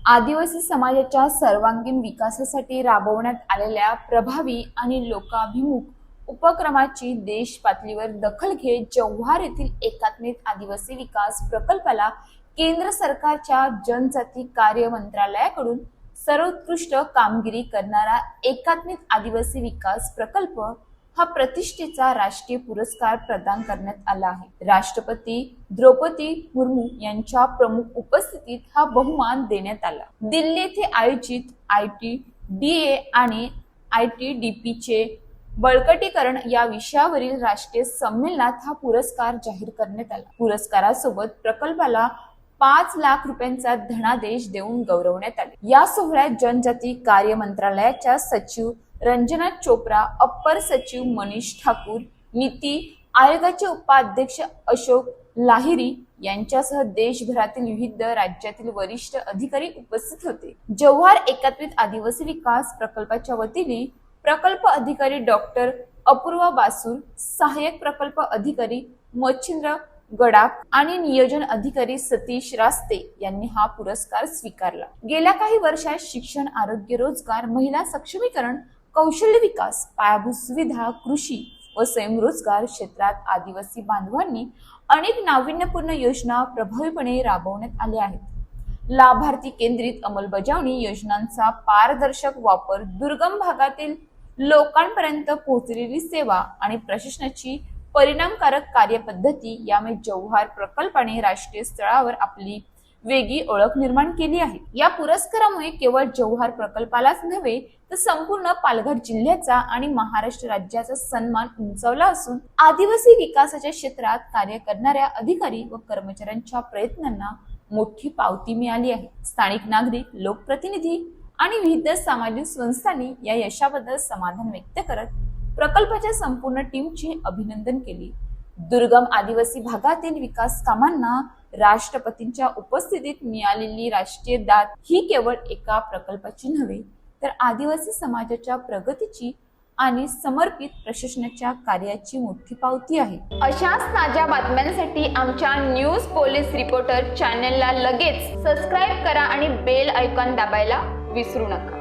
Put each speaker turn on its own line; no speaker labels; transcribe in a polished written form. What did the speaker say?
आदिवासी समाजाच्या सर्वांगीण विकासासाठी राबवण्यात आलेल्या प्रभावी आणि लोकाभिमुख उपक्रमाची देश पातळीवर दखल घेत जव्हार येथील एकात्मिक आदिवासी विकास प्रकल्पाला केंद्र सरकारच्या जनजाती कार्य मंत्रालयाकडून सर्वोत्कृष्ट कामगिरी करणारा एकात्मिक आदिवासी विकास प्रकल्प हा प्रतिष्ठेचा राष्ट्रीय पुरस्कार प्रदान करण्यात आला आहे। राष्ट्रपती द्रौपदी मुर्मू यांच्या प्रमुख उपस्थितीत हा बहुमान देण्यात आला। दिल्ली येथे आयोजित ITDA आणि ITDP चे बळकटीकरण या विषयावरील राष्ट्रीय संमेलनात हा पुरस्कार जाहीर करण्यात आला। पुरस्कारासोबत प्रकल्पाला 5 लाख रुपयांचा धनादेश देऊन गौरवण्यात आले। या सोहळ्यात जनजाती कार्य मंत्रालयाच्या सचिव रंजना चोप्रा, अप्पर सचिव मनीष ठाकूर, नीती आयोगाचे उपाध्यक्ष अशोक लाहिरी यांच्यासह देशभरातील विविध राज्यातील वरिष्ठ अधिकारी उपस्थित होते। जव्हार एकात्मिक आदिवासी विकास प्रकल्पाच्या वतीने प्रकल्प अधिकारी डॉक्टर अपूर्वा बासूर, सहाय्यक प्रकल्प अधिकारी मच्छिंद्र गडाख आणि नियोजन अधिकारी सतीश रास्ते यांनी हा पुरस्कार स्वीकारला। गेल्या काही वर्षात शिक्षण, आरोग्य, रोजगार, महिला सक्षमीकरण, कौशल्य विकास, पायाभूत सुविधा, कृषी व स्वयंरोजगार क्षेत्रात आदिवासी बांधवांनी अनेक नाविन्यपूर्ण योजना प्रभावीपणे राबवण्यात आल्या आहेत। लाभार्थी केंद्रित अंमलबजावणी, योजनांचा पारदर्शक वापर, दुर्गम भागातील लोकांपर्यंत पोहोचलेली सेवा आणि प्रशासनाची परिणामकारक कार्यपद्धती यामुळे जव्हार प्रकल्पाने राष्ट्रीय स्तरावर आपली वेगळी ओळख निर्माण केली आहे। या पुरस्कारामुळे केवळ जव्हार प्रकल्पालाच नव्हे तर संपूर्ण पालघर जिल्ह्याचा आणि महाराष्ट्र राज्याचा सन्मान उंचावला असून आदिवासी विकासाच्या क्षेत्रात कार्य करणाऱ्या अधिकारी व कर्मचाऱ्यांच्या प्रयत्नांना मोठी पावती मिळाली आहे। स्थानिक नागरिक, लोकप्रतिनिधी आणि विविध सामाजिक संस्थांनी या यशाबद्दल समाधान व्यक्त करत प्रकल्पाच्या संपूर्ण टीमचे अभिनंदन केले। दुर्गम आदिवासी भागातील विकास कामांना राष्ट्रपतींच्या उपस्थितीत मिळालेली राष्ट्रीय दाद ही केवळ एका प्रकल्पाची नव्हे तर आदिवासी समाजाच्या प्रगतीची आणि समर्पित प्रशासनाच्या कार्याची मोठी पावती आहे। अशाच ताज्या बातम्यांसाठी आमच्या न्यूज पोलीस रिपोर्टर चॅनलला लगेच सबस्क्राईब करा आणि बेल आयकॉन दाबायला विसरू नका।